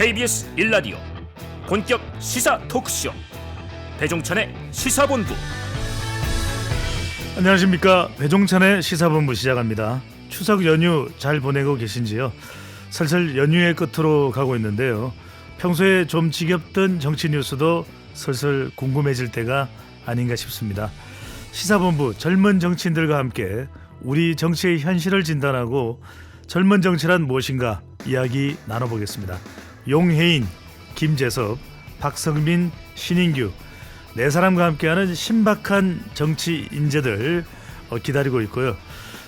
KBS 1라디오 본격 시사 토크쇼 배종찬의 시사본부. 안녕하십니까. 배종찬의 시사본부 시작합니다. 추석 연휴 잘 보내고 계신지요? 슬슬 연휴의 끝으로 가고 있는데요. 평소에 좀 지겹던 정치 뉴스도 슬슬 궁금해질 때가 아닌가 싶습니다. 시사본부 젊은 정치인들과 함께 우리 정치의 현실을 진단하고 젊은 정치란 무엇인가 이야기 나눠보겠습니다. 용혜인, 김재섭, 박성민, 신인규 네 사람과 함께하는 신박한 정치 인재들 기다리고 있고요.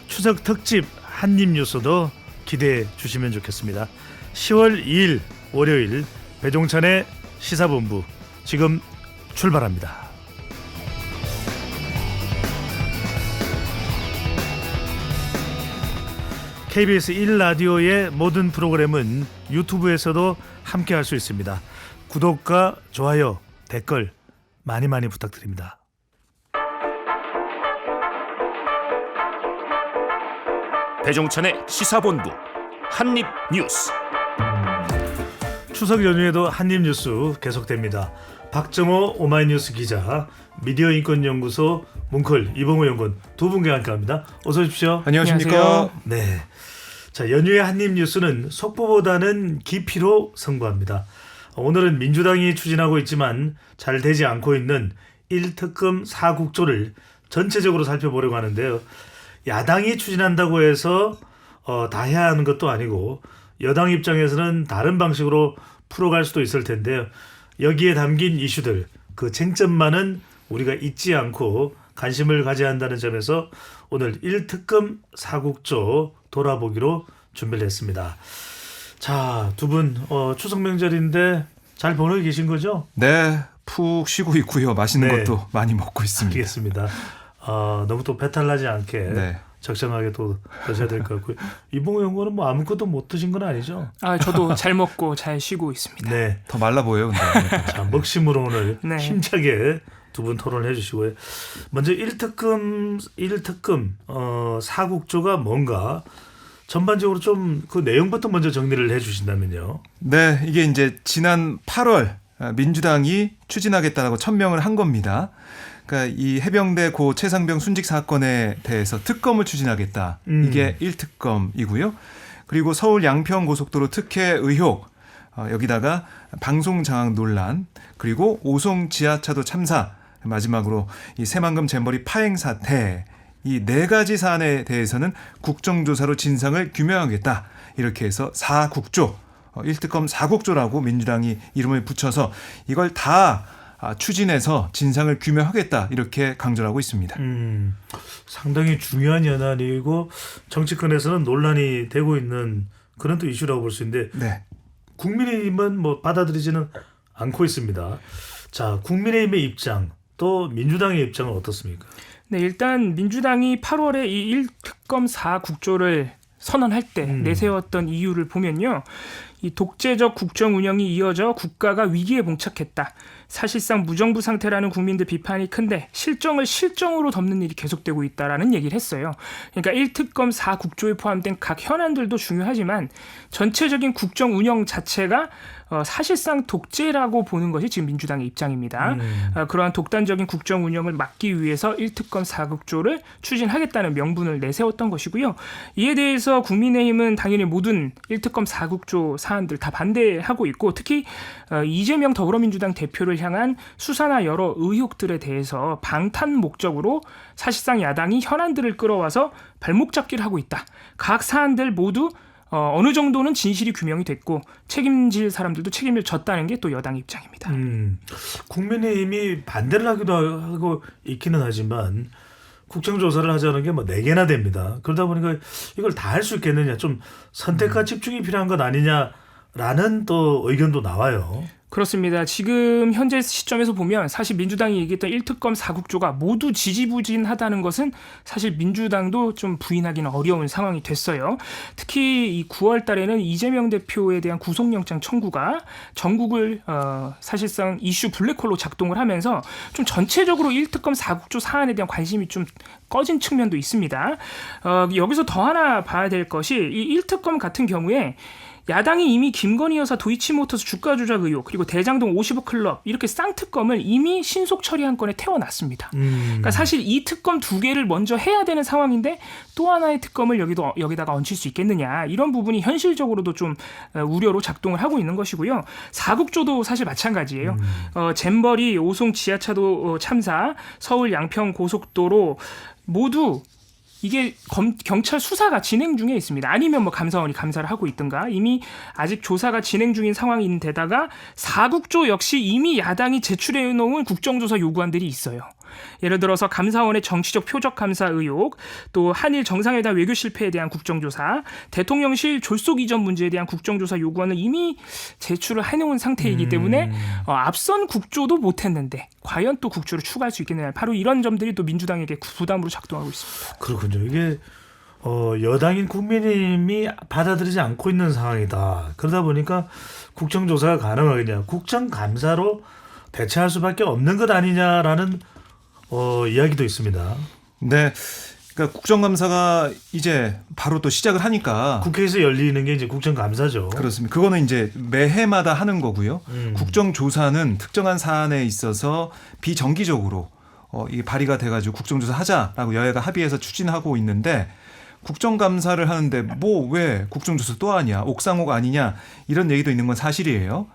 추석 특집 한입뉴스도 기대해 주시면 좋겠습니다. 10월 2일 월요일 배종찬의 시사본부 지금 출발합니다. KBS 1라디오의 모든 프로그램은 유튜브에서도 함께할 수 있습니다. 구독과 좋아요, 댓글 많이 부탁드립니다. 배종찬의 시사본부 한입뉴스. 추석 연휴에도 한입뉴스 계속됩니다. 박정호 오마이뉴스 기자, 미디어인권연구소 뭉클 이봉호 연구원 두 분과 함께합니다. 어서 오십시오. 안녕하십니까. 네. 자, 연휴의 한입뉴스는 속보보다는 깊이로 승부합니다. 오늘은 민주당이 추진하고 있지만 잘 되지 않고 있는 1특검 4국조를 전체적으로 살펴보려고 하는데요. 야당이 추진한다고 해서 다 해야 하는 것도 아니고 여당 입장에서는 다른 방식으로 풀어갈 수도 있을 텐데요. 여기에 담긴 이슈들, 그 쟁점만은 우리가 잊지 않고 관심을 가져야 한다는 점에서 오늘 1특검 4국조 돌아보기로 준비를 했습니다. 자, 두 분 추석 명절인데 잘 보내고 계신 거죠? 네, 푹 쉬고 있고요. 맛있는 네. 것도 많이 먹고 있습니다. 알겠습니다. 너무 또 배탈 나지 않게 네. 적정하게 또 드셔야 될 것 같고요. 이봉호 연구원은 뭐 아무것도 못 드신 건 아니죠? 저도 잘 먹고 잘 쉬고 있습니다. 네. 더 말라 보여요. 근데. 자, 먹심으로 오늘 네. 힘차게 두 분 토론을 해주시고요. 먼저 1특검 4국조가 뭔가 전반적으로 좀 그 내용부터 먼저 정리를 해주신다면요. 네, 이게 이제 지난 8월 민주당이 추진하겠다고 천명을 한 겁니다. 그러니까 이 해병대 고 최상병 순직 사건에 대해서 특검을 추진하겠다. 이게 1특검이고요. 그리고 서울 양평 고속도로 특혜 의혹, 여기다가 방송 장악 논란, 그리고 오송 지하차도 참사, 마지막으로 이 새만금 잼버리 파행 사태, 이 네 가지 사안에 대해서는 국정조사로 진상을 규명하겠다. 이렇게 해서 4국조, 1특검 4국조라고 민주당이 이름을 붙여서 이걸 다 추진해서 진상을 규명하겠다. 이렇게 강조를 하고 있습니다. 상당히 중요한 연안이고 정치권에서는 논란이 되고 있는 그런 또 이슈라고 볼 수 있는데 네. 국민의힘은 뭐 받아들이지는 않고 있습니다. 자, 국민의힘의 입장 또 민주당의 입장은 어떻습니까? 네, 일단 민주당이 8월에 이 1특검 4국조를 선언할 때 내세웠던 이유를 보면요. 이 독재적 국정 운영이 이어져 국가가 위기에 봉착했다. 사실상 무정부 상태라는 국민들 비판이 큰데 실정을 실정으로 덮는 일이 계속되고 있다라는 얘기를 했어요. 그러니까 1특검 4국조에 포함된 각 현안들도 중요하지만 전체적인 국정 운영 자체가 사실상 독재라고 보는 것이 지금 민주당의 입장입니다. 그러한 독단적인 국정 운영을 막기 위해서 1특검 4국조를 추진하겠다는 명분을 내세웠던 것이고요. 이에 대해서 국민의힘은 당연히 모든 1특검 4국조 사안들 다 반대하고 있고 특히 이재명 더불어민주당 대표를 향한 수사나 여러 의혹들에 대해서 방탄 목적으로 사실상 야당이 현안들을 끌어와서 발목 잡기를 하고 있다. 각 사안들 모두 어느 정도는 진실이 규명이 됐고 책임질 사람들도 책임을 졌다는 게 또 여당 입장입니다. 국민의힘이 반대를 하기도 하고 있기는 하지만 국정조사를 하자는 게 뭐 4개나 됩니다. 그러다 보니까 이걸 다 할 수 있겠느냐, 좀 선택과 집중이 필요한 것 아니냐라는 또 의견도 나와요. 그렇습니다. 지금 현재 시점에서 보면 사실 민주당이 얘기했던 1특검 4국조가 모두 지지부진하다는 것은 사실 민주당도 좀 부인하기는 어려운 상황이 됐어요. 특히 이 9월 달에는 이재명 대표에 대한 구속영장 청구가 전국을 사실상 이슈 블랙홀로 작동을 하면서 좀 전체적으로 1특검 4국조 사안에 대한 관심이 좀 꺼진 측면도 있습니다. 여기서 더 하나 봐야 될 것이 이 1특검 같은 경우에 야당이 이미 김건희 여사 도이치모터스 주가 조작 의혹 그리고 대장동 50억 클럽 이렇게 쌍특검을 이미 신속 처리한 건에 태워놨습니다. 그러니까 사실 이 특검 두 개를 먼저 해야 되는 상황인데 또 하나의 특검을 여기다가 얹힐 수 있겠느냐 이런 부분이 현실적으로도 좀 우려로 작동을 하고 있는 것이고요. 사국조도 사실 마찬가지예요. 잼버리 오송 지하차도 참사, 서울 양평 고속도로 모두 이게 경찰 수사가 진행 중에 있습니다. 아니면 뭐 감사원이 감사를 하고 있든가 이미 아직 조사가 진행 중인 상황인데다가 사국조 역시 이미 야당이 제출해 놓은 국정조사 요구안들이 있어요. 예를 들어서 감사원의 정치적 표적 감사 의혹, 또 한일 정상회담 외교 실패에 대한 국정조사, 대통령실 졸속 이전 문제에 대한 국정조사 요구안을 이미 제출을 해놓은 상태이기 때문에 앞선 국조도 못했는데 과연 또 국조를 추가할 수 있겠느냐. 바로 이런 점들이 또 민주당에게 부담으로 작동하고 있습니다. 그렇군요. 이게 여당인 국민의힘이 받아들이지 않고 있는 상황이다. 그러다 보니까 국정조사가 가능하겠냐. 국정감사로 대체할 수밖에 없는 것 아니냐라는 이야기도 있습니다. 네. 그러니까 국정감사가 이제 바로 또 시작을 하니까 국회에서 열리는 게 이제 국정감사죠. 그렇습니다. 그거는 이제 매해마다 하는 거고요. 국정조사는 특정한 사안에 있어서 비정기적으로 이게 발의가 돼가지고 국정조사 하자라고 여야가 합의해서 추진하고 있는데 국정감사를 하는데 뭐 왜 국정조사 또 하냐, 옥상옥 아니냐 이런 얘기도 있는 건 사실이에요.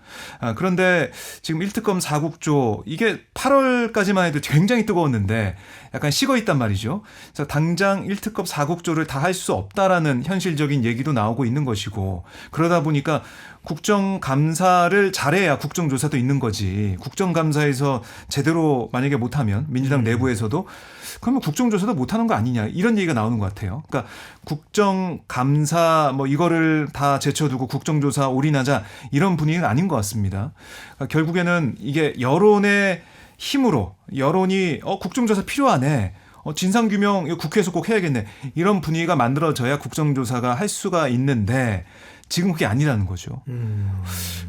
그런데 지금 1특검 4국조 이게 8월까지만 해도 굉장히 뜨거웠는데 약간 식어 있단 말이죠. 그래서 당장 1특검 4국조를 다 할 수 없다라는 현실적인 얘기도 나오고 있는 것이고 그러다 보니까 국정감사를 잘해야 국정조사도 있는 거지. 국정감사에서 제대로 만약에 못하면 민주당 내부에서도 그러면 국정조사도 못하는 거 아니냐 이런 얘기가 나오는 것 같아요. 그러니까 국정감사 뭐 이거를 다 제쳐두고 국정조사 올인하자 이런 분위기는 아닌 것 같습니다. 그러니까 결국에는 이게 여론의 힘으로 여론이 국정조사 필요하네. 진상규명 이거 국회에서 꼭 해야겠네. 이런 분위기가 만들어져야 국정조사가 할 수가 있는데 지금 그게 아니라는 거죠.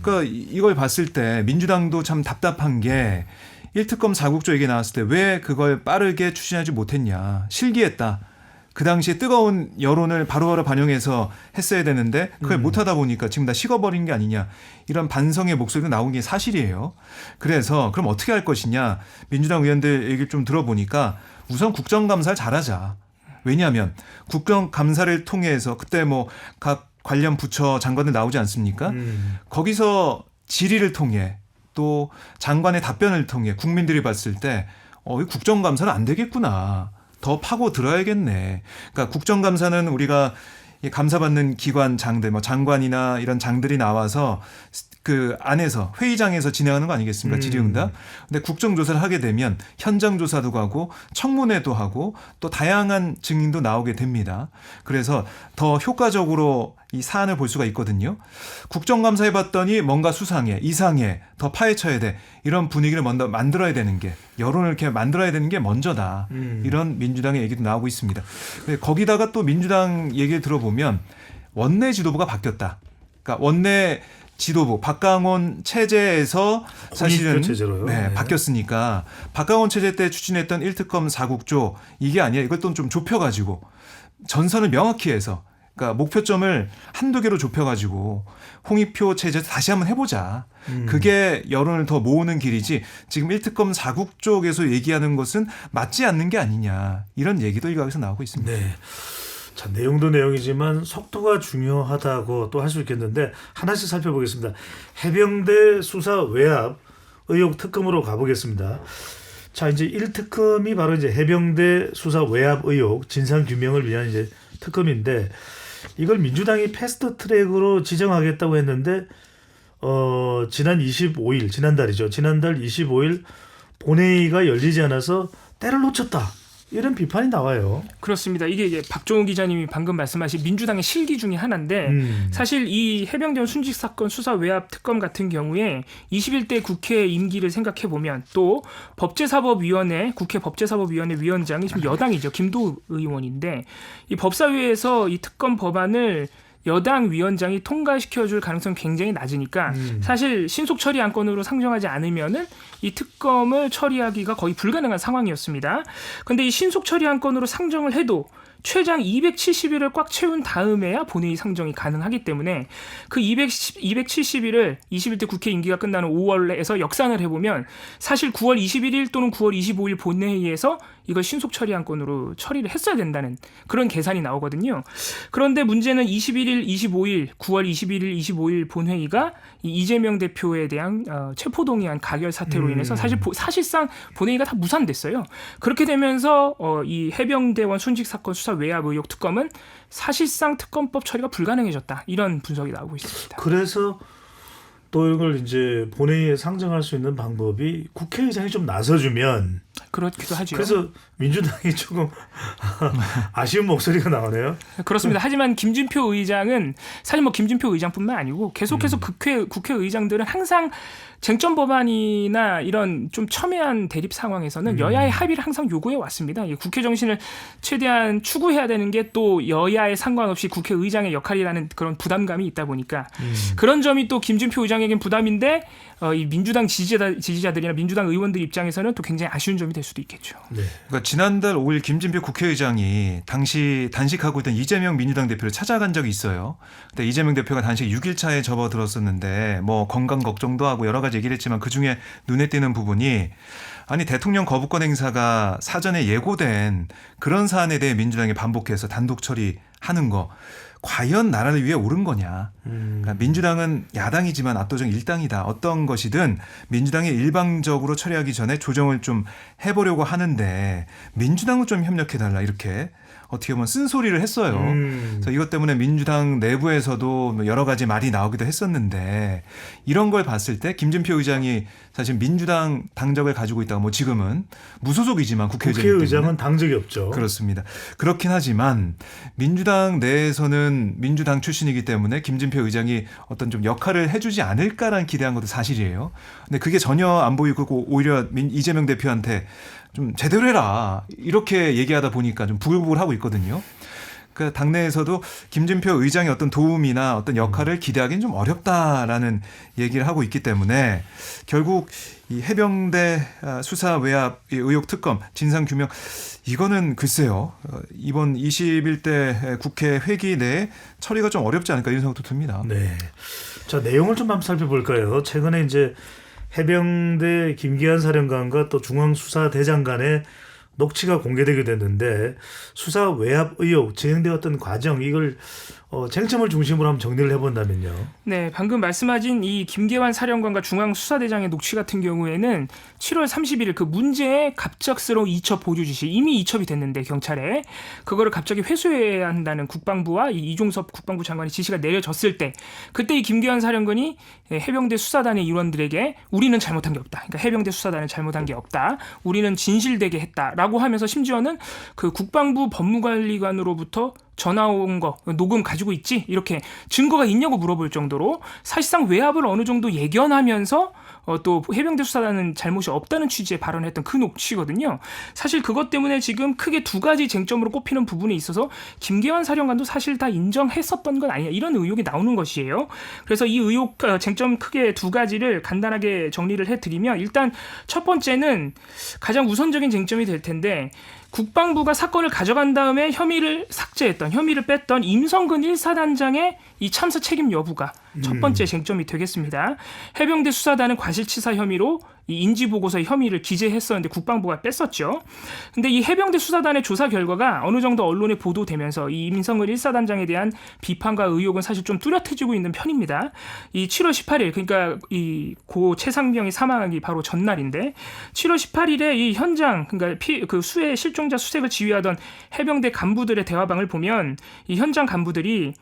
그러니까 이걸 봤을 때 민주당도 참 답답한 게 1특검 4국조 얘기 나왔을 때 왜 그걸 빠르게 추진하지 못했냐. 실기했다. 그 당시에 뜨거운 여론을 바로바로 반영해서 했어야 되는데 그걸 못하다 보니까 지금 다 식어버린 게 아니냐. 이런 반성의 목소리가 나온 게 사실이에요. 그래서 그럼 어떻게 할 것이냐. 민주당 의원들 얘기를 좀 들어보니까 우선 국정감사를 잘하자. 왜냐하면 국정감사를 통해서 그때 뭐 각 관련 부처 장관들 나오지 않습니까? 거기서 질의를 통해 또 장관의 답변을 통해 국민들이 봤을 때 이 국정감사는 안 되겠구나. 더 파고 들어야겠네. 그러니까 국정감사는 우리가 감사받는 기관장들, 뭐 장관이나 이런 장들이 나와서 그 안에서 회의장에서 진행하는 거 아니겠습니까? 질의응답. 근데 국정조사를 하게 되면 현장 조사도 가고 청문회도 하고 또 다양한 증인도 나오게 됩니다. 그래서 더 효과적으로 이 사안을 볼 수가 있거든요. 국정감사 해봤더니 뭔가 수상해, 이상해, 더 파헤쳐야 돼. 이런 분위기를 먼저 만들어야 되는 게 여론을 이렇게 만들어야 되는 게 먼저다. 이런 민주당의 얘기도 나오고 있습니다. 거기다가 또 민주당 얘기를 들어보면 원내 지도부가 바뀌었다. 그러니까 원내 지도부 박강원 체제에서 사실은 네, 바뀌었으니까 박강원 체제 때 추진했던 1특검 4국조 이게 아니야. 이걸 또 좀 좁혀가지고 전선을 명확히 해서 그러니까 목표점을 한두 개로 좁혀가지고 홍익표 체제에서 다시 한번 해보자. 그게 여론을 더 모으는 길이지 지금 1특검 4국조에서 얘기하는 것은 맞지 않는 게 아니냐. 이런 얘기도 일각에서 나오고 있습니다. 네. 자, 내용도 내용이지만 속도가 중요하다고 또 할 수 있겠는데 하나씩 살펴보겠습니다. 해병대 수사 외압 의혹 특검으로 가보겠습니다. 자, 이제 1특검이 바로 이제 해병대 수사 외압 의혹 진상 규명을 위한 이제 특검인데 이걸 민주당이 패스트 트랙으로 지정하겠다고 했는데 지난달 25일 본회의가 열리지 않아서 때를 놓쳤다. 이런 비판이 나와요. 그렇습니다. 이게 박종우 기자님이 방금 말씀하신 민주당의 실기 중에 하나인데 사실 이 해병대원 순직 사건 수사 외압 특검 같은 경우에 21대 국회 임기를 생각해 보면 또 법제사법위원회 국회 법제사법위원회 위원장이 지금 여당이죠. 김도우 의원인데 이 법사위에서 이 특검 법안을 여당 위원장이 통과시켜줄 가능성이 굉장히 낮으니까 사실 신속 처리 안건으로 상정하지 않으면은 이 특검을 처리하기가 거의 불가능한 상황이었습니다. 그런데 이 신속 처리 안건으로 상정을 해도 최장 270일을 꽉 채운 다음에야 본회의 상정이 가능하기 때문에 그 270일을 21대 국회 임기가 끝나는 5월에서 역산을 해보면 사실 9월 21일 또는 9월 25일 본회의에서 이걸 신속 처리한 건으로 처리를 했어야 된다는 그런 계산이 나오거든요. 그런데 문제는 21일, 25일, 9월 21일, 25일 본회의가 이 이재명 대표에 대한 체포동의안 가결 사태로 인해서 사실상 본회의가 다 무산됐어요. 그렇게 되면서 이 해병대원 순직 사건 수사 외압 의혹 특검은 사실상 특검법 처리가 불가능해졌다. 이런 분석이 나오고 있습니다. 그래서 또 이걸 이제 본회의에 상정할 수 있는 방법이 국회의장이 좀 나서주면 그렇기도 하죠. 그래서 민주당이 조금 아쉬운 목소리가 나오네요. 그렇습니다. 하지만 김진표 의장은 사실 뭐 김진표 의장뿐만 아니고 계속해서 국회의장들은 항상 쟁점 법안이나 이런 좀 첨예한 대립 상황에서는 여야의 합의를 항상 요구해 왔습니다. 국회 정신을 최대한 추구해야 되는 게 또 여야에 상관없이 국회의장의 역할이라는 그런 부담감이 있다 보니까 그런 점이 또 김진표 의장에겐 부담인데 이 민주당 지지자들이나 민주당 의원들 입장에서는 또 굉장히 아쉬운 점이 될 수도 있겠죠. 네. 그러니까 지난달 5일 김진표 국회의장이 당시 단식하고 있던 이재명 민주당 대표를 찾아간 적이 있어요. 근데 이재명 대표가 단식 6일차에 접어들었었는데 뭐 건강 걱정도 하고 여러 가지 얘기를 했지만 그중에 눈에 띄는 부분이 아니 대통령 거부권 행사가 사전에 예고된 그런 사안에 대해 민주당이 반복해서 단독 처리하는 거 과연 나라를 위해 옳은 거냐. 그러니까 민주당은 야당이지만 압도적 일당이다. 어떤 것이든 민주당이 일방적으로 처리하기 전에 조정을 좀 해보려고 하는데 민주당은 좀 협력해달라 이렇게 어떻게 보면 쓴소리를 했어요. 그래서 이것 때문에 민주당 내부에서도 여러 가지 말이 나오기도 했었는데 이런 걸 봤을 때 김진표 의장이 사실 민주당 당적을 가지고 있다가 뭐 지금은 무소속이지만 국회의장은 당적이 없죠. 그렇습니다. 그렇긴 하지만 민주당 내에서는 민주당 출신이기 때문에 김진표 의장이 어떤 좀 역할을 해주지 않을까라는 기대한 것도 사실이에요. 근데 그게 전혀 안 보이고 오히려 이재명 대표한테 좀 제대로 해라 이렇게 얘기하다 보니까 좀 부글부글하고 있거든요. 그러니까 당내에서도 김진표 의장의 어떤 도움이나 어떤 역할을 기대하기는 좀 어렵다라는 얘기를 하고 있기 때문에 결국 이 해병대 수사 외압 의혹 특검 진상규명 이거는 글쎄요 이번 21대 국회 회기 내에 처리가 좀 어렵지 않을까 이런 생각도 듭니다. 네. 자, 내용을 좀 한번 살펴볼까요? 최근에 이제 해병대 김기한 사령관과 또 중앙수사대장 간의 녹취가 공개되게 됐는데 수사 외압 의혹 진행되었던 과정 이걸 쟁점을 중심으로 한번 정리를 해본다면요. 네, 방금 말씀하신 이 김계환 사령관과 중앙수사대장의 녹취 같은 경우에는 7월 31일 그 문제의 갑작스러운 이첩 보류 지시 이미 이첩이 됐는데 경찰에 그거를 갑자기 회수해야 한다는 국방부와 이 이종섭 국방부 장관의 지시가 내려졌을 때 그때 이 김계환 사령관이 해병대 수사단의 일원들에게 우리는 잘못한 게 없다. 그러니까 해병대 수사단은 잘못한 게 없다. 우리는 진실되게 했다라고 하면서 심지어는 그 국방부 법무관리관으로부터 전화 온 거 녹음 가지고 있지? 이렇게 증거가 있냐고 물어볼 정도로 사실상 외압을 어느 정도 예견하면서 또 해병대 수사단은 잘못이 없다는 취지의 발언했던 그 녹취거든요. 사실 그것 때문에 지금 크게 두 가지 쟁점으로 꼽히는 부분에 있어서 김계환 사령관도 사실 다 인정했었던 건 아니냐 이런 의혹이 나오는 것이에요. 그래서 이 의혹 쟁점 크게 두 가지를 간단하게 정리를 해드리면 일단 첫 번째는 가장 우선적인 쟁점이 될 텐데 국방부가 사건을 가져간 다음에 혐의를 뺐던 임성근 1사단장의 이 참사 책임 여부가 첫 번째 쟁점이 되겠습니다. 해병대 수사단은 과실치사 혐의로 이 인지보고서의 혐의를 기재했었는데 국방부가 뺐었죠. 근데 이 해병대 수사단의 조사 결과가 어느 정도 언론에 보도되면서 이 임성근 1사단장에 대한 비판과 의혹은 사실 좀 뚜렷해지고 있는 편입니다. 이 7월 18일 그러니까 이 고 최상병이 사망하기 바로 전날인데 7월 18일에 이 현장 그러니까 그 수해 실종자 수색을 지휘하던 해병대 간부들의 대화방을 보면 이 현장 간부들이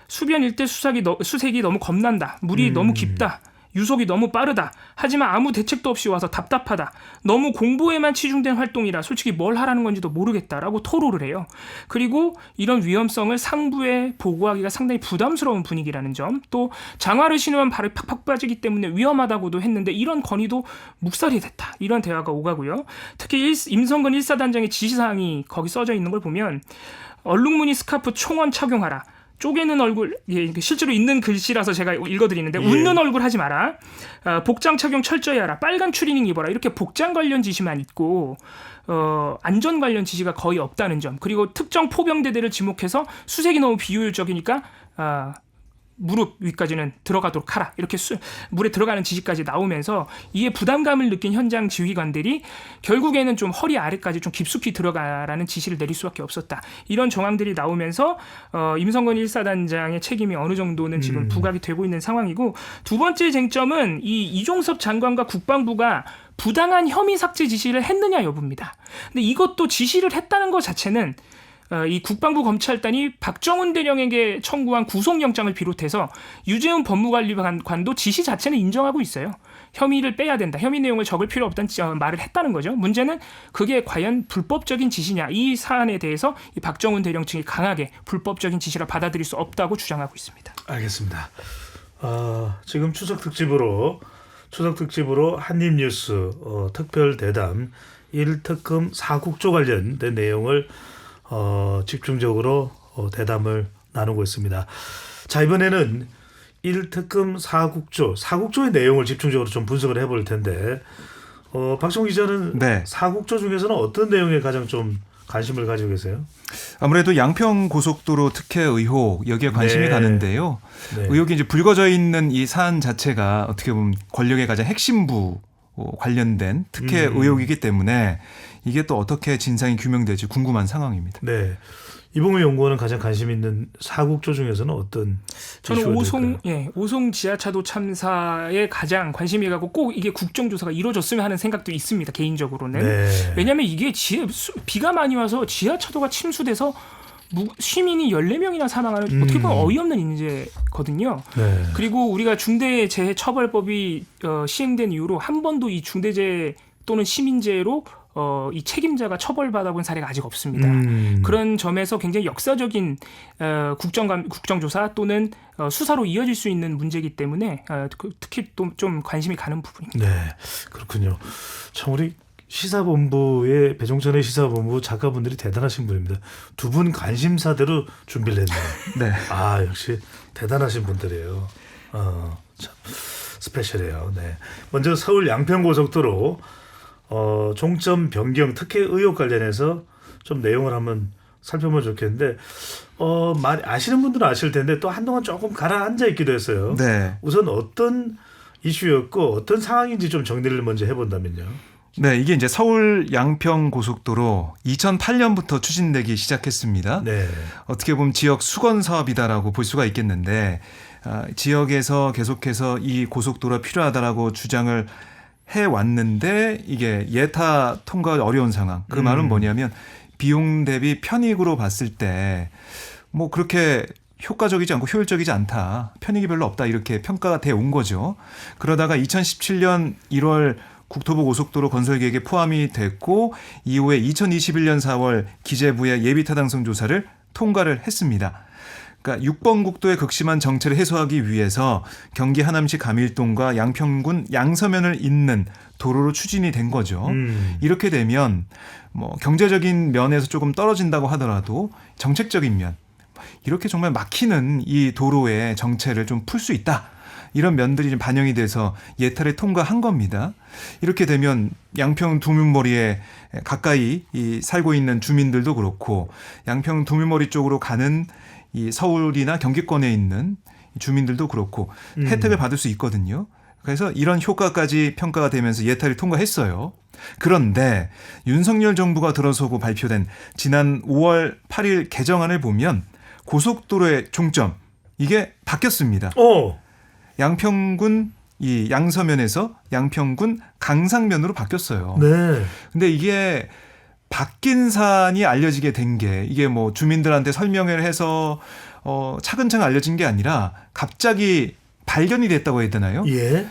수변 일대 수색이 너무 겁난다. 물이 너무 깊다. 유속이 너무 빠르다. 하지만 아무 대책도 없이 와서 답답하다. 너무 공보에만 치중된 활동이라 솔직히 뭘 하라는 건지도 모르겠다라고 토로를 해요. 그리고 이런 위험성을 상부에 보고하기가 상당히 부담스러운 분위기라는 점, 또 장화를 신으면 발이 팍팍 빠지기 때문에 위험하다고도 했는데 이런 건의도 묵살이 됐다. 이런 대화가 오가고요. 특히 임성근 1사단장의 지시사항이 거기 써져 있는 걸 보면 얼룩무늬 스카프 총원 착용하라. 쪼개는 얼굴, 예, 실제로 있는 글씨라서 제가 읽어드리는데 웃는 얼굴 하지 마라. 복장 착용 철저히 하라. 빨간 추리닝 입어라. 이렇게 복장 관련 지시만 있고 안전 관련 지시가 거의 없다는 점. 그리고 특정 포병대대를 지목해서 수색이 너무 비효율적이니까 무릎 위까지는 들어가도록 하라. 이렇게 물에 들어가는 지시까지 나오면서 이에 부담감을 느낀 현장 지휘관들이 결국에는 좀 허리 아래까지 좀 깊숙이 들어가라는 지시를 내릴 수밖에 없었다. 이런 정황들이 나오면서 임성건 1사단장의 책임이 어느 정도는 지금 부각이 되고 있는 상황이고, 두 번째 쟁점은 이 이종섭 장관과 국방부가 부당한 혐의 삭제 지시를 했느냐 여부입니다. 근데 이것도 지시를 했다는 것 자체는 이 국방부 검찰단이 박정훈 대령에게 청구한 구속영장을 비롯해서 유재훈 법무관리관도 지시 자체는 인정하고 있어요. 혐의를 빼야 된다. 혐의 내용을 적을 필요 없다는 말을 했다는 거죠. 문제는 그게 과연 불법적인 지시냐. 이 사안에 대해서 이 박정훈 대령 측이 강하게 불법적인 지시라 받아들일 수 없다고 주장하고 있습니다. 알겠습니다. 지금 추석 특집으로 한입뉴스 특별 대담 1특검 4국조 관련된 내용을 집중적으로 대담을 나누고 있습니다. 자, 이번에는 1특검 4국조의 내용을 집중적으로 좀 분석을 해볼 텐데, 박정훈 기자는 네. 4국조 중에서는 어떤 내용에 가장 좀 관심을 가지고 계세요? 아무래도 양평 고속도로 특혜 의혹 여기에 관심이 네. 가는데요. 네. 의혹이 이제 불거져 있는 이 사안 자체가 어떻게 보면 권력의 가장 핵심부 관련된 특혜 의혹이기 때문에 이게 또 어떻게 진상이 규명될지 궁금한 상황입니다. 네. 이봉우 연구원은 가장 관심 있는 4국조 중에서는 어떤 저는 이슈가 될까요? 오송 지하차도 참사에 가장 관심이 가고 꼭 이게 국정조사가 이루어졌으면 하는 생각도 있습니다. 개인적으로는. 네. 왜냐하면 이게 비가 많이 와서 지하차도가 침수돼서 시민이 14명이나 사망하는 어떻게 보면 어이없는 인재거든요. 네. 그리고 우리가 중대재해처벌법이 시행된 이후로 한 번도 이 중대재해 또는 시민재해로 이 책임자가 처벌받아본 사례가 아직 없습니다. 그런 점에서 굉장히 역사적인 국정조사 또는 수사로 이어질 수 있는 문제이기 때문에 특히 또 좀 관심이 가는 부분입니다. 네, 그렇군요. 참 우리 시사본부의 배종찬의 시사본부 작가분들이 대단하신 분입니다. 두 분 관심사대로 준비를 했네요. 네. 아, 역시 대단하신 분들이에요. 참 스페셜해요. 네. 먼저 서울 양평고속도로 종점 변경 특혜 의혹 관련해서 좀 내용을 한번 살펴보면 좋겠는데, 많이 아시는 분들은 아실 텐데 또 한동안 조금 가라앉아 있기도 했어요. 네. 우선 어떤 이슈였고 어떤 상황인지 좀 정리를 먼저 해본다면요. 네, 이게 이제 서울 양평 고속도로 2008년부터 추진되기 시작했습니다. 네. 어떻게 보면 지역 수건 사업이다라고 볼 수가 있겠는데, 지역에서 계속해서 이 고속도로가 필요하다라고 주장을 해왔는데 이게 예타 통과가 어려운 상황. 그 말은 뭐냐면 비용 대비 편익으로 봤을 때 뭐 그렇게 효과적이지 않고 효율적이지 않다. 편익이 별로 없다. 이렇게 평가가 돼 온 거죠. 그러다가 2017년 1월 국토부 고속도로 건설 계획에 포함이 됐고 이후에 2021년 4월 기재부의 예비타당성 조사를 통과를 했습니다. 그러니까 6번 국도의 극심한 정체를 해소하기 위해서 경기 하남시 감일동과 양평군 양서면을 잇는 도로로 추진이 된 거죠. 이렇게 되면 뭐 경제적인 면에서 조금 떨어진다고 하더라도 정책적인 면, 이렇게 정말 막히는 이 도로의 정체를 좀 풀 수 있다. 이런 면들이 좀 반영이 돼서 예타를 통과한 겁니다. 이렇게 되면 양평 두문머리에 가까이 살고 있는 주민들도 그렇고 양평 두문머리 쪽으로 가는 이 서울이나 경기권에 있는 주민들도 그렇고 혜택을 받을 수 있거든요. 그래서 이런 효과까지 평가가 되면서 예타를 통과했어요. 그런데 윤석열 정부가 들어서고 발표된 지난 5월 8일 개정안을 보면 고속도로의 종점 이게 바뀌었습니다. 양평군 이 양서면에서 양평군 강상면으로 바뀌었어요. 네. 근데 이게 바뀐 사안이 알려지게 된 게 이게 뭐 주민들한테 설명을 해서 차근차근 알려진 게 아니라 갑자기 발견이 됐다고 해야 되나요? 예.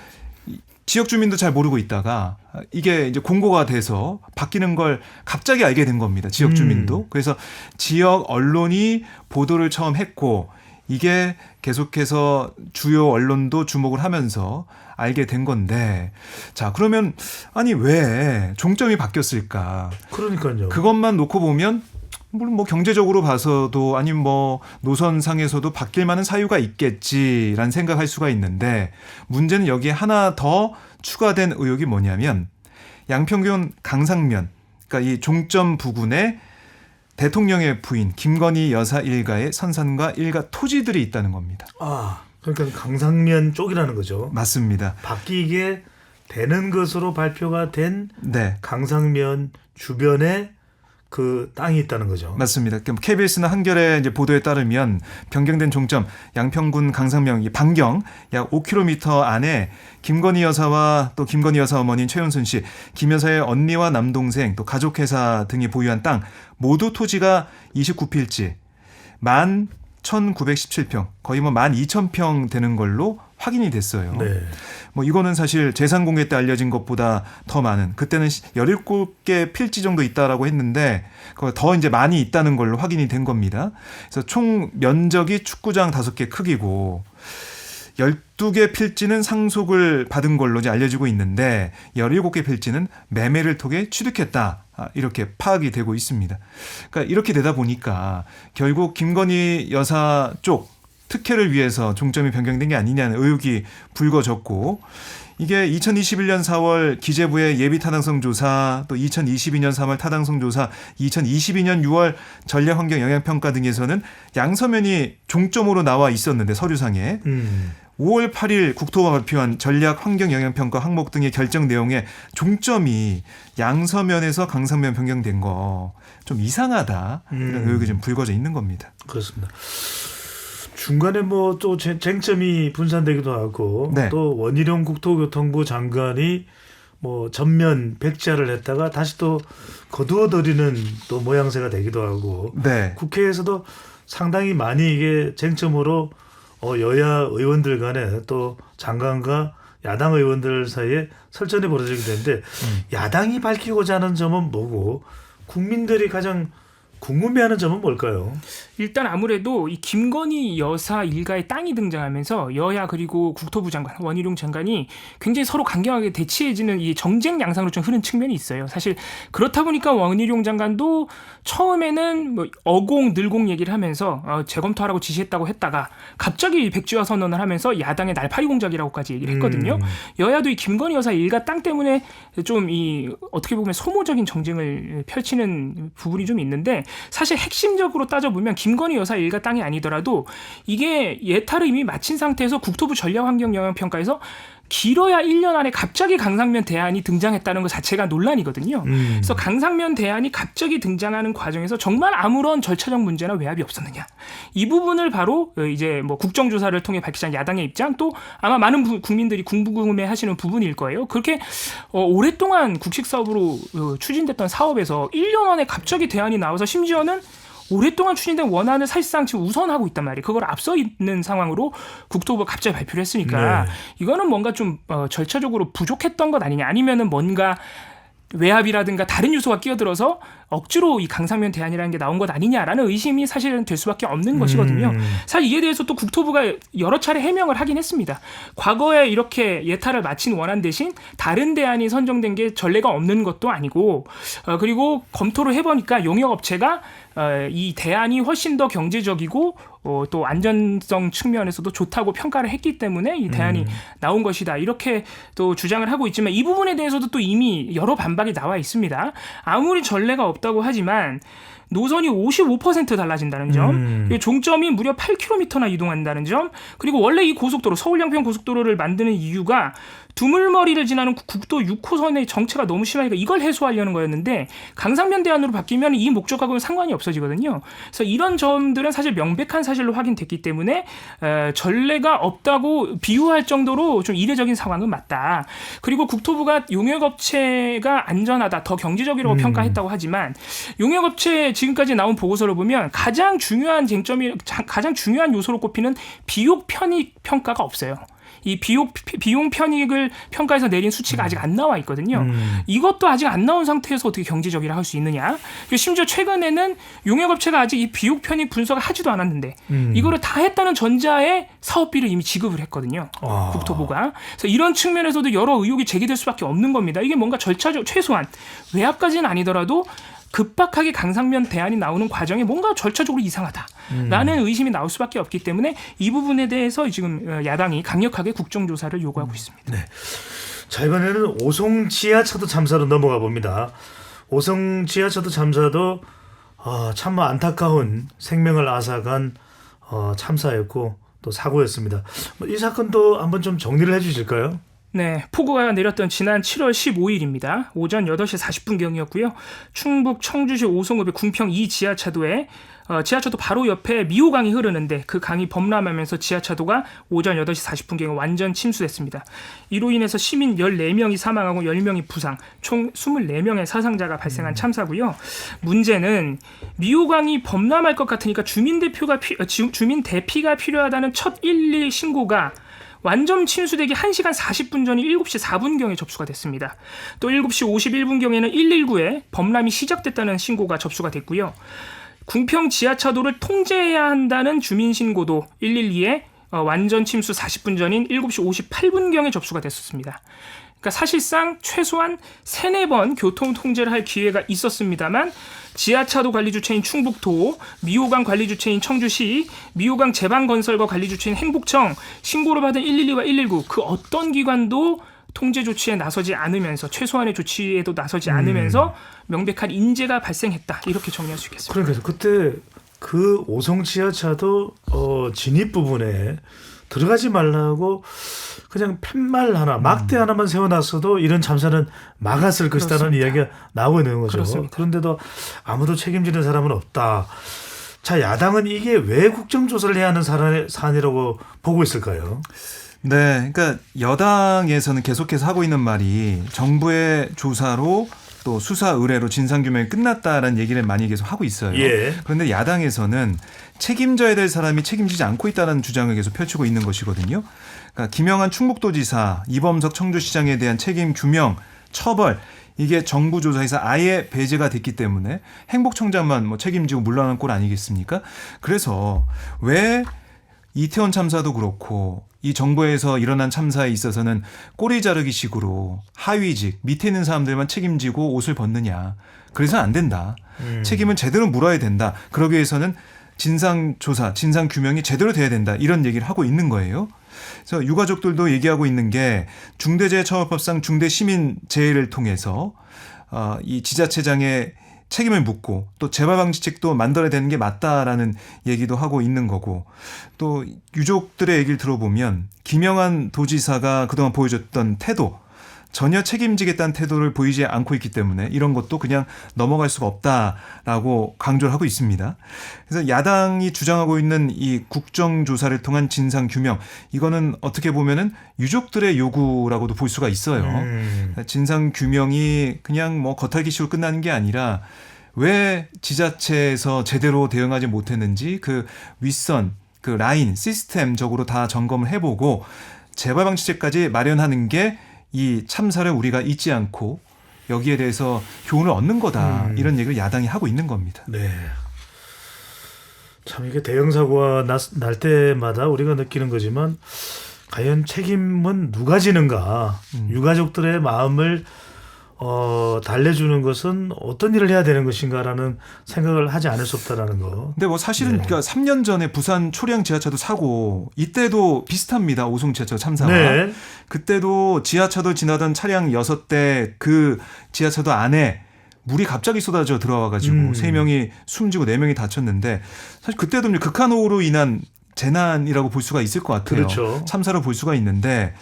지역 주민도 잘 모르고 있다가 이게 이제 공고가 돼서 바뀌는 걸 갑자기 알게 된 겁니다. 지역 주민도. 그래서 지역 언론이 보도를 처음 했고 이게 계속해서 주요 언론도 주목을 하면서 알게 된 건데, 자, 그러면 아니 왜 종점이 바뀌었을까? 그러니까요. 그것만 놓고 보면 물론 뭐 경제적으로 봐서도 아니면 뭐 노선상에서도 바뀔 만한 사유가 있겠지라는 생각할 수가 있는데 문제는 여기에 하나 더 추가된 의혹이 뭐냐면 양평군 강상면 그러니까 이 종점 부근에 대통령의 부인 김건희 여사 일가의 선산과 일가 토지들이 있다는 겁니다. 아, 그러니까 강상면 쪽이라는 거죠. 맞습니다. 바뀌게 되는 것으로 발표가 된 네. 강상면 주변에 그 땅이 있다는 거죠. 맞습니다. KBS나 한겨레 이제 보도에 따르면 변경된 종점 양평군 강상면 이 반경 약 5km 안에 김건희 여사와 또 김건희 여사 어머니인 최윤순 씨, 김 여사의 언니와 남동생 또 가족회사 등이 보유한 땅 모두 토지가 29필지 11,917평 거의 뭐 12,000평 되는 걸로 확인이 됐어요. 네. 뭐 이거는 사실 재산 공개 때 알려진 것보다 더 많은 그때는 17개 필지 정도 있다라고 했는데 더 이제 많이 있다는 걸로 확인이 된 겁니다. 그래서 총 면적이 축구장 5개 크기고 12개 필지는 상속을 받은 걸로 이제 알려지고 있는데 17개 필지는 매매를 통해 취득했다. 이렇게 파악이 되고 있습니다. 그러니까 이렇게 되다 보니까 결국 김건희 여사 쪽 특혜를 위해서 종점이 변경된 게 아니냐는 의혹이 불거졌고 이게 2021년 4월 기재부의 예비 타당성 조사 또 2022년 3월 타당성 조사 2022년 6월 전략환경 영향평가 등에서는 양서면이 종점으로 나와 있었는데 서류상에 5월 8일 국토부가 발표한 전략환경 영향평가 항목 등의 결정 내용에 종점이 양서면에서 강상면 변경된 거 좀 이상하다 이런 의혹이 좀 불거져 있는 겁니다. 그렇습니다. 중간에 뭐 또 쟁점이 분산되기도 하고 네. 또 원희룡 국토교통부 장관이 뭐 전면 백지화를 했다가 다시 또 거두어들이는 또 모양새가 되기도 하고 네. 국회에서도 상당히 많이 이게 쟁점으로 여야 의원들 간에 또 장관과 야당 의원들 사이에 설전이 벌어지게 되는데 야당이 밝히고자 하는 점은 뭐고 국민들이 가장 궁금해하는 점은 뭘까요? 일단 아무래도 이 김건희 여사 일가의 땅이 등장하면서 여야 그리고 국토부 장관 원희룡 장관이 굉장히 서로 강경하게 대치해지는 이 정쟁 양상으로 좀 흐른 측면이 있어요. 사실 그렇다 보니까 원희룡 장관도 처음에는 뭐 어공 늘공 얘기를 하면서 재검토하라고 지시했다고 했다가 갑자기 백지화 선언을 하면서 야당의 날파리 공작이라고까지 얘기를 했거든요. 여야도 이 김건희 여사 일가 땅 때문에 좀 이 어떻게 보면 소모적인 정쟁을 펼치는 부분이 좀 있는데 사실 핵심적으로 따져보면 김건희 여사 일가 땅이 아니더라도 이게 예타를 이미 마친 상태에서 국토부 전략환경영향평가에서 길어야 1년 안에 갑자기 강상면 대안이 등장했다는 것 자체가 논란이거든요. 그래서 강상면 대안이 갑자기 등장하는 과정에서 정말 아무런 절차적 문제나 외압이 없었느냐. 이 부분을 바로 이제 뭐 국정조사를 통해 밝히자는 야당의 입장 또 아마 많은 국민들이 궁금해하시는 부분일 거예요. 그렇게 오랫동안 국식 사업으로 추진됐던 사업에서 1년 안에 갑자기 대안이 나와서 심지어는 오랫동안 추진된 원안을 사실상 지금 우선하고 있단 말이에요. 그걸 앞서 있는 상황으로 국토부가 갑자기 발표를 했으니까 네. 이거는 뭔가 좀 절차적으로 부족했던 것 아니냐 아니면은 뭔가 외압이라든가 다른 요소가 끼어들어서 억지로 이 강상면 대안이라는 게 나온 것 아니냐라는 의심이 사실은 될 수밖에 없는 것이거든요. 사실 이에 대해서 또 국토부가 여러 차례 해명을 하긴 했습니다. 과거에 이렇게 예타를 마친 원안 대신 다른 대안이 선정된 게 전례가 없는 것도 아니고 그리고 검토를 해보니까 용역업체가 이 대안이 훨씬 더 경제적이고 또 안전성 측면에서도 좋다고 평가를 했기 때문에 이 대안이 나온 것이다. 이렇게 또 주장을 하고 있지만 이 부분에 대해서도 또 이미 여러 반박이 나와 있습니다. 아무리 전례가 없다고 하지만 노선이 55% 달라진다는 점, 그리고 종점이 무려 8km나 이동한다는 점, 그리고 원래 이 고속도로 서울 양평 고속도로를 만드는 이유가 두물머리를 지나는 국도 6호선의 정체가 너무 심하니까 이걸 해소하려는 거였는데 강상면 대안으로 바뀌면 이 목적하고는 상관이 없어지거든요. 그래서 이런 점들은 사실 명백한 사실로 확인됐기 때문에 전례가 없다고 비유할 정도로 좀 이례적인 상황은 맞다. 그리고 국토부가 용역업체가 안전하다, 더 경제적이라고 평가했다고 하지만 용역업체 지금까지 나온 보고서를 보면 가장 중요한 요소로 꼽히는 비용 편익 평가가 없어요. 이 비용 편익을 평가해서 내린 수치가 아직 안 나와 있거든요. 이것도 아직 안 나온 상태에서 어떻게 경제적이라 할 수 있느냐. 심지어 최근에는 용역업체가 아직 이 비용 편익 분석을 하지도 않았는데 이거를 다 했다는 전자에 사업비를 이미 지급을 했거든요. 국토부가. 그래서 이런 측면에서도 여러 의혹이 제기될 수밖에 없는 겁니다. 이게 뭔가 절차적 최소한 외압까지는 아니더라도 급박하게 강상면 대안이 나오는 과정에 뭔가 절차적으로 이상하다라는 의심이 나올 수밖에 없기 때문에 이 부분에 대해서 지금 야당이 강력하게 국정조사를 요구하고 있습니다. 네. 자, 이번에는 오송 지하차도 참사로 넘어가 봅니다. 오송 지하차도 참사도 참 안타까운 생명을 앗아간 참사였고 또 사고였습니다. 이 사건도 한번 좀 정리를 해주실까요? 네, 폭우가 내렸던 지난 7월 15일입니다. 오전 8시 40분경이었고요. 충북 청주시 오송읍의 궁평 2 지하차도에 지하차도 바로 옆에 미호강이 흐르는데 그 강이 범람하면서 지하차도가 오전 8시 40분경에 완전 침수됐습니다. 이로 인해서 시민 14명이 사망하고 10명이 부상, 총 24명의 사상자가 발생한 참사고요. 문제는 미호강이 범람할 것 같으니까 주민 대피가 필요하다는 첫 112 신고가 완전 침수되기 1시간 40분 전인 7시 4분경에 접수가 됐습니다. 또 7시 51분경에는 119에 범람이 시작됐다는 신고가 접수가 됐고요. 궁평 지하차도를 통제해야 한다는 주민신고도 112에 완전 침수 40분 전인 7시 58분경에 접수가 됐었습니다. 그러니까 사실상 최소한 3-4번 교통 통제를 할 기회가 있었습니다만 지하차도 관리 주체인 충북도, 미호강 관리 주체인 청주시, 미호강 제방건설과 관리 주체인 행복청, 신고를 받은 112와 119 그 어떤 기관도 통제 조치에 나서지 않으면서 최소한의 조치에도 나서지 않으면서 명백한 인재가 발생했다. 이렇게 정리할 수 있겠습니다. 그러니까 그때 그 오송 지하차도 진입 부분에 들어가지 말라고 그냥 팻말 하나, 막대 하나만 세워놨어도 이런 참사는 막았을 것이다라는 이야기가 나오고 있는 거죠. 그렇습니다. 그런데도 아무도 책임지는 사람은 없다. 자, 야당은 이게 왜 국정조사를 해야 하는 사안이라고 보고 있을까요? 네, 그러니까 여당에서는 계속해서 하고 있는 말이 정부의 조사로 또 수사 의뢰로 진상규명이 끝났다라는 얘기를 많이 계속 하고 있어요. 예. 그런데 야당에서는 책임져야 될 사람이 책임지지 않고 있다는 주장을 계속 펼치고 있는 것이거든요. 그러니까 김영한 충북도지사, 이범석 청주시장에 대한 책임 규명, 처벌 이게 정부 조사에서 아예 배제가 됐기 때문에 행복청장만 뭐 책임지고 물러난 꼴 아니겠습니까? 그래서 왜 이태원 참사도 그렇고 이 정부에서 일어난 참사에 있어서는 꼬리 자르기 식으로 하위직 밑에 있는 사람들만 책임지고 옷을 벗느냐. 그래서는 안 된다. 책임은 제대로 물어야 된다. 그러기 위해서는 진상조사, 진상규명이 제대로 돼야 된다. 이런 얘기를 하고 있는 거예요. 그래서 유가족들도 얘기하고 있는 게 중대재해처벌법상 중대시민재해를 통해서 이 지자체장의 책임을 묻고 또 재발방지책도 만들어야 되는 게 맞다라는 얘기도 하고 있는 거고 또 유족들의 얘기를 들어보면 김영한 도지사가 그동안 보여줬던 태도 전혀 책임지겠다는 태도를 보이지 않고 있기 때문에 이런 것도 그냥 넘어갈 수가 없다라고 강조를 하고 있습니다. 그래서 야당이 주장하고 있는 이 국정조사를 통한 진상규명 이거는 어떻게 보면은 유족들의 요구라고도 볼 수가 있어요. 진상규명이 그냥 뭐 겉핥기식으로 끝나는 게 아니라 왜 지자체에서 제대로 대응하지 못했는지 그 윗선 그 라인 시스템적으로 다 점검을 해보고 재발방지책까지 마련하는 게 이 참사를 우리가 잊지 않고 여기에 대해서 교훈을 얻는 거다. 이런 얘기를 야당이 하고 있는 겁니다. 네. 참 이게 대형 사고가 날 때마다 우리가 느끼는 거지만 과연 책임은 누가 지는가? 유가족들의 마음을 달래주는 것은 어떤 일을 해야 되는 것인가라는 생각을 하지 않을 수 없다라는 거. 근데 뭐 사실은 네. 그러니까 3년 전에 부산 초량 지하차도 사고 이때도 비슷합니다. 오송 지하차도 참사와. 네. 그때도 지하차도 지나던 차량 6대 그 지하차도 안에 물이 갑자기 쏟아져 들어와가지고 3명이 숨지고 4명이 다쳤는데 사실 그때도 극한호우로 인한 재난이라고 볼 수가 있을 것 같아요. 그렇죠. 참사로 볼 수가 있는데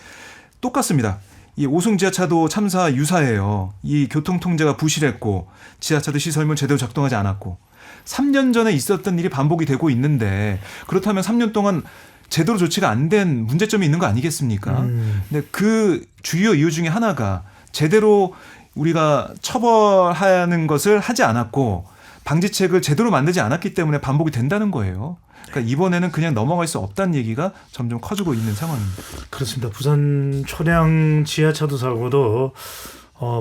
똑같습니다. 이 오송 지하차도 참사 유사예요. 이 교통 통제가 부실했고 지하차도 시설물 제대로 작동하지 않았고 3년 전에 있었던 일이 반복이 되고 있는데 그렇다면 3년 동안 제대로 조치가 안 된 문제점이 있는 거 아니겠습니까? 근데 그 주요 이유 중에 하나가 제대로 우리가 처벌하는 것을 하지 않았고 방지책을 제대로 만들지 않았기 때문에 반복이 된다는 거예요. 그러니까 이번에는 그냥 넘어갈 수 없다는 얘기가 점점 커지고 있는 상황입니다. 그렇습니다. 부산 초량 지하차도 사고도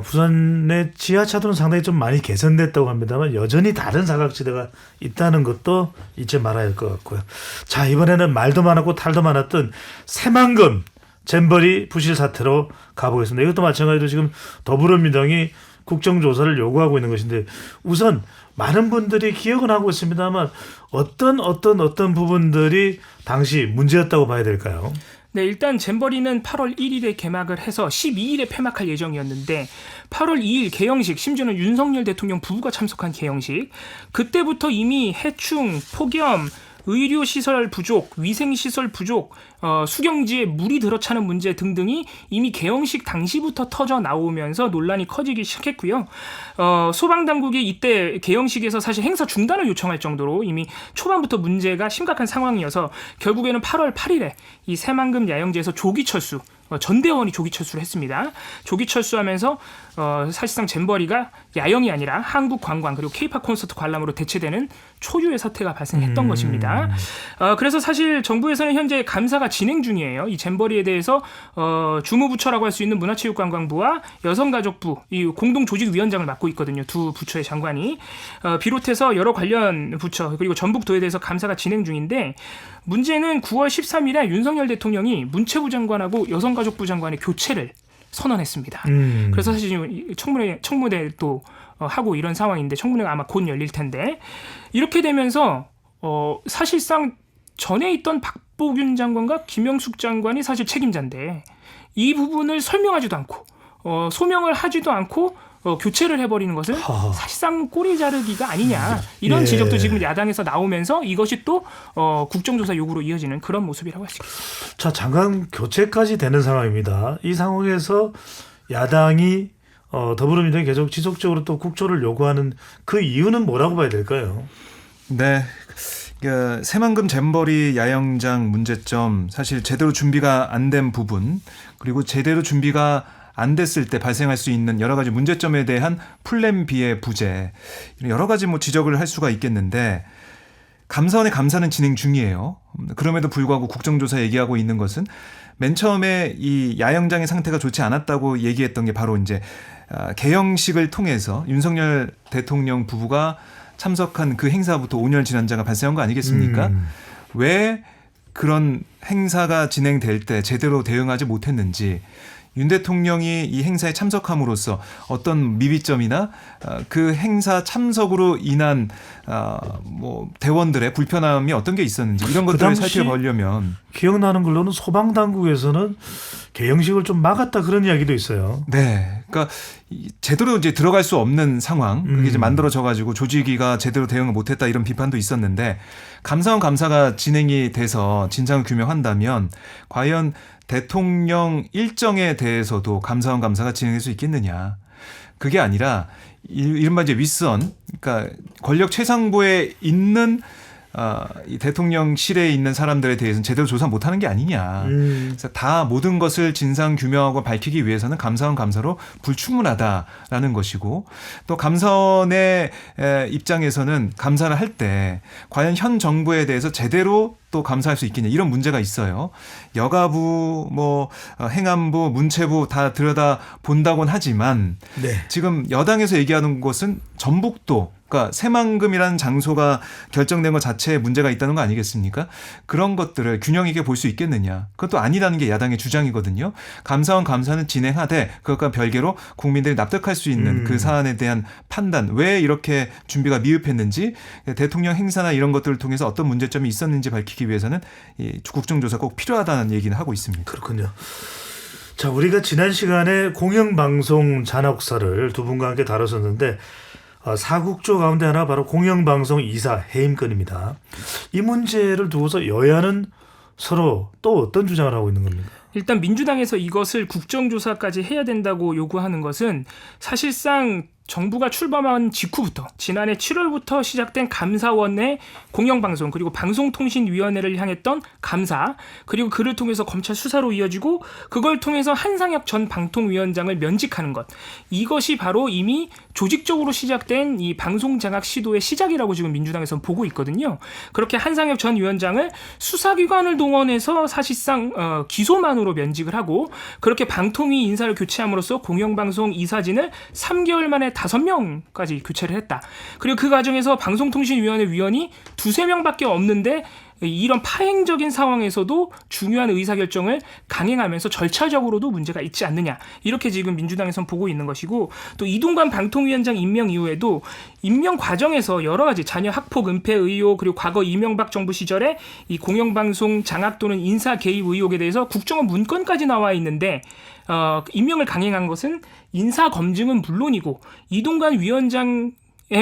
부산의 지하차도는 상당히 좀 많이 개선됐다고 합니다만 여전히 다른 사각지대가 있다는 것도 잊지 말아야 할 것 같고요. 자, 이번에는 말도 많았고 탈도 많았던 새만금 잼버리 부실 사태로 가보겠습니다. 이것도 마찬가지로 지금 더불어민주당이 국정조사를 요구하고 있는 것인데 우선 많은 분들이 기억은 하고 있습니다만 어떤 부분들이 당시 문제였다고 봐야 될까요? 네, 일단 잼버리는 8월 1일에 개막을 해서 12일에 폐막할 예정이었는데 8월 2일 개영식, 심지어는 윤석열 대통령 부부가 참석한 개영식, 그때부터 이미 해충, 폭염, 의료시설 부족, 위생시설 부족, 수경지에 물이 들어차는 문제 등등이 이미 개영식 당시부터 터져 나오면서 논란이 커지기 시작했고요. 소방당국이 이때 개영식에서 사실 행사 중단을 요청할 정도로 이미 초반부터 문제가 심각한 상황이어서 결국에는 8월 8일에 이 새만금 야영제에서 조기 철수, 전대원이 조기 철수를 했습니다. 조기 철수하면서 사실상 잼버리가 야영이 아니라 한국관광 그리고 K-팝 콘서트 관람으로 대체되는 초유의 사태가 발생했던 것입니다. 그래서 사실 정부에서는 현재 감사가 진행 중이에요. 이 잼버리에 대해서 주무부처라고 할 수 있는 문화체육관광부와 여성가족부 이 공동조직위원장을 맡고 있거든요. 두 부처의 장관이 비롯해서 여러 관련 부처 그리고 전북도에 대해서 감사가 진행 중인데 문제는 9월 13일에 윤석열 대통령이 문체부 장관하고 여성가족부 장관의 교체를 선언했습니다. 그래서 사실 지금 청문회도 하고 이런 상황인데 청문회가 아마 곧 열릴 텐데 이렇게 되면서 사실상 전에 있던 박보균 장관과 김영숙 장관이 사실 책임자인데 이 부분을 설명하지도 않고 소명을 하지도 않고 교체를 해버리는 것은 사실상 꼬리 자르기가 아니냐 이런 지적도 지금 야당에서 나오면서 이것이 또 국정조사 요구로 이어지는 그런 모습이라고 할 수 있습니다. 자, 장관 교체까지 되는 상황입니다. 이 상황에서 야당이 더불어민주당이 계속 지속적으로 또 국조를 요구하는 그 이유는 뭐라고 봐야 될까요? 네. 그러니까 새만금 잼버리 야영장 문제점, 사실 제대로 준비가 안 된 부분, 그리고 제대로 준비가 안 됐을 때 발생할 수 있는 여러 가지 문제점에 대한 플랜 B의 부재, 여러 가지 지적을 할 수가 있겠는데 감사원의 감사는 진행 중이에요. 그럼에도 불구하고 국정조사 얘기하고 있는 것은 맨 처음에 이 야영장의 상태가 좋지 않았다고 얘기했던 게 바로 이제 개영식을 통해서 윤석열 대통령 부부가 참석한 그 행사부터 5년 지난 자가 발생한 거 아니겠습니까? 왜 그런 행사가 진행될 때 제대로 대응하지 못했는지, 윤 대통령이 이 행사에 참석함으로써 어떤 미비점이나 그 행사 참석으로 인한 대원들의 불편함이 어떤 게 있었는지 이런 것들을 살펴보려면 기억나는 걸로는 소방당국에서는 개영식을 좀 막았다 그런 이야기도 있어요. 네, 그러니까 제대로 이제 들어갈 수 없는 상황 그게 이제 만들어져가지고 조직위가 제대로 대응을 못했다 이런 비판도 있었는데 감사원 감사가 진행이 돼서 진상을 규명한다면 과연 대통령 일정에 대해서도 감사원 감사가 진행될 수 있겠느냐. 그게 아니라 이른바 이제 윗선, 그러니까 권력 최상부에 있는 이 대통령실에 있는 사람들에 대해서는 제대로 조사 못하는 게 아니냐. 그래서 다 모든 것을 진상 규명하고 밝히기 위해서는 감사원 감사로 불충분하다라는 것이고, 또 감사원의 입장에서는 감사를 할 때 과연 현 정부에 대해서 제대로 또 감사할 수 있겠냐 이런 문제가 있어요. 여가부, 행안부, 문체부 다 들여다 본다곤 하지만 지금 여당에서 얘기하는 것은 전북도, 그러니까 새만금이라는 장소가 결정된 것 자체에 문제가 있다는 거 아니겠습니까? 그런 것들을 균형 있게 볼 수 있겠느냐. 그것도 아니라는 게 야당의 주장이거든요. 감사원 감사는 진행하되 그것과 별개로 국민들이 납득할 수 있는 그 사안에 대한 판단, 왜 이렇게 준비가 미흡했는지, 대통령 행사나 이런 것들을 통해서 어떤 문제점이 있었는지 밝히기 위해서는 이 국정조사 꼭 필요하다는 얘기는 하고 있습니다. 그렇군요. 자, 우리가 지난 시간에 공영방송 잔혹사를 두 분과 함께 다뤘었는데 사국조 가운데 하나 바로 공영방송 이사 해임 건입니다. 이 문제를 두고서 여야는 서로 또 어떤 주장을 하고 있는 겁니까? 일단 민주당에서 이것을 국정조사까지 해야 된다고 요구하는 것은 사실상 정부가 출범한 직후부터 지난해 7월부터 시작된 감사원의 공영방송 그리고 방송통신위원회를 향했던 감사, 그리고 그를 통해서 검찰 수사로 이어지고 그걸 통해서 한상혁 전 방통위원장을 면직하는 것, 이것이 바로 이미 조직적으로 시작된 이 방송장악 시도의 시작이라고 지금 민주당에서는 보고 있거든요. 그렇게 한상혁 전 위원장을 수사기관을 동원해서 사실상 기소만으로 면직을 하고 그렇게 방통위 인사를 교체함으로써 공영방송 이사진을 3개월 만에 5명까지 교체를 했다. 그리고 그 과정에서 방송통신위원회 위원이 2-3명밖에 없는데 이런 파행적인 상황에서도 중요한 의사결정을 강행하면서 절차적으로도 문제가 있지 않느냐 이렇게 지금 민주당에선 보고 있는 것이고 또 이동관 방통위원장 임명 이후에도 임명 과정에서 여러 가지 자녀 학폭 은폐 의혹 그리고 과거 이명박 정부 시절에 이 공영방송 장악 또는 인사 개입 의혹에 대해서 국정원 문건까지 나와 있는데 임명을 강행한 것은 인사 검증은 물론이고 이동관 위원장에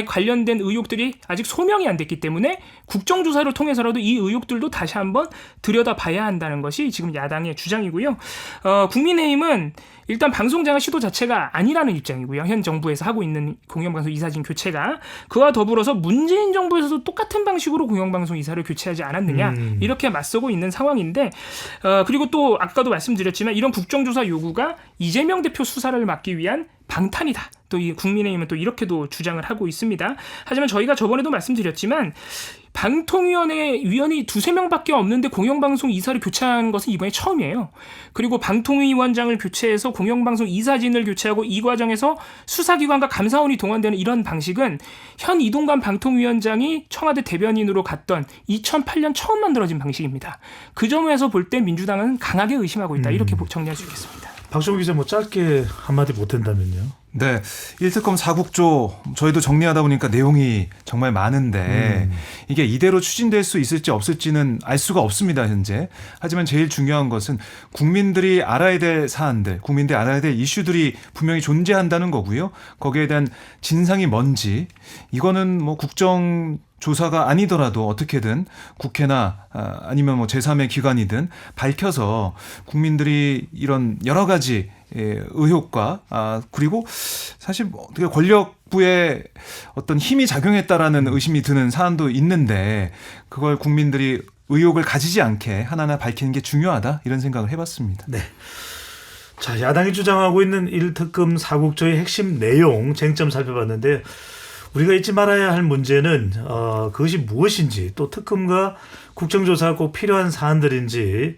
관련된 의혹들이 아직 소명이 안 됐기 때문에 국정조사를 통해서라도 이 의혹들도 다시 한번 들여다봐야 한다는 것이 지금 야당의 주장이고요. 국민의힘은 일단 방송장악 시도 자체가 아니라는 입장이고요. 현 정부에서 하고 있는 공영방송 이사진 교체가 그와 더불어서 문재인 정부에서도 똑같은 방식으로 공영방송 이사를 교체하지 않았느냐 이렇게 맞서고 있는 상황인데 그리고 또 아까도 말씀드렸지만 이런 국정조사 요구가 이재명 대표 수사를 막기 위한 방탄이다. 또 이 국민의힘은 또 이렇게도 주장을 하고 있습니다. 하지만 저희가 저번에도 말씀드렸지만 방통위원회 위원이 2-3명밖에 없는데 공영방송 이사를 교체한 것은 이번에 처음이에요. 그리고 방통위원장을 교체해서 공영방송 이사진을 교체하고 이 과정에서 수사기관과 감사원이 동원되는 이런 방식은 현 이동관 방통위원장이 청와대 대변인으로 갔던 2008년 처음 만들어진 방식입니다. 그 점에서 볼 때 민주당은 강하게 의심하고 있다. 이렇게 정리할 수 있겠습니다. 박정우 기자 뭐 짧게 한마디 못한다면요. 네, 1특검 4국조 저희도 정리하다 보니까 내용이 정말 많은데 이게 이대로 추진될 수 있을지 없을지는 알 수가 없습니다, 현재. 하지만 제일 중요한 것은 국민들이 알아야 될 사안들, 국민들이 알아야 될 이슈들이 분명히 존재한다는 거고요. 거기에 대한 진상이 뭔지 이거는 뭐 국정 조사가 아니더라도 어떻게든 국회나 아니면 뭐 제3의 기관이든 밝혀서 국민들이 이런 여러 가지 의혹과 그리고 사실 어떻게 권력부의 어떤 힘이 작용했다라는 의심이 드는 사안도 있는데 그걸 국민들이 의혹을 가지지 않게 하나하나 밝히는 게 중요하다 이런 생각을 해봤습니다. 네. 자, 야당이 주장하고 있는 1특검 4국조의 핵심 내용 쟁점 살펴봤는데 우리가 잊지 말아야 할 문제는 그것이 무엇인지 또 특검과 국정조사가 꼭 필요한 사안들인지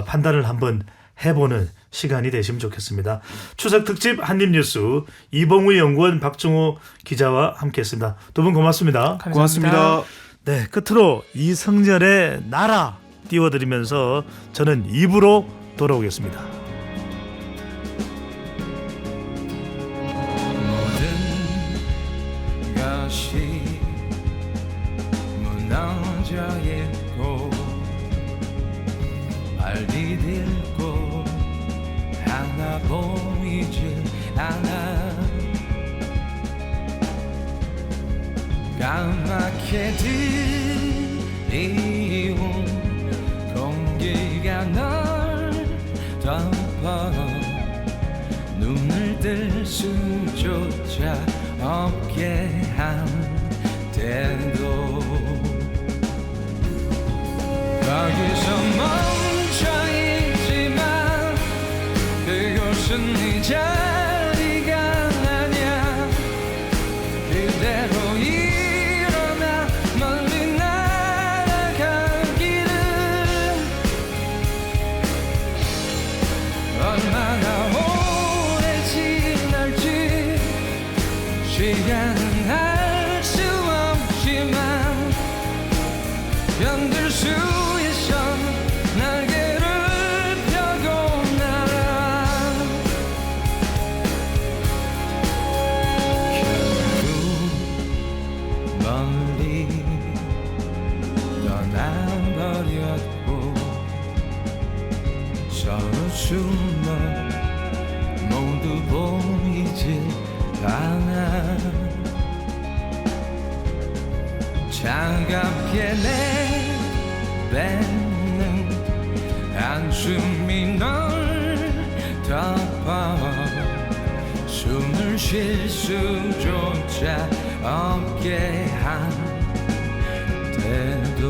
판단을 한번 해보는 시간이 되시면 좋겠습니다. 추석 특집 한입뉴스 이봉우 연구원 박정호 기자와 함께했습니다. 두 분 고맙습니다. 감사합니다. 고맙습니다. 네, 끝으로 이성렬의 나라 띄워드리면서 저는 2부로 돌아오겠습니다. 모든 것이 무너져 있고 발이 딜고 하나 보이질 않아 까맣게 들이온 공기가 널 덮어 눈을 뜰 수조차 없게 한데도 거기서 멈춰있지만 그곳은 네 자리가 아냐 그대로 일어나 멀리 날아가기를 얼마나 오래 지날지 시간은 알 수 없지만 견딜 수 있어 날개를 펴고 날아 결국 멀리 떠나버렸고 서로 숨어 모두 보이질 않아 차갑게 내뱉는 한숨이 널 덮어 숨을 쉴 수조차 없게 한데도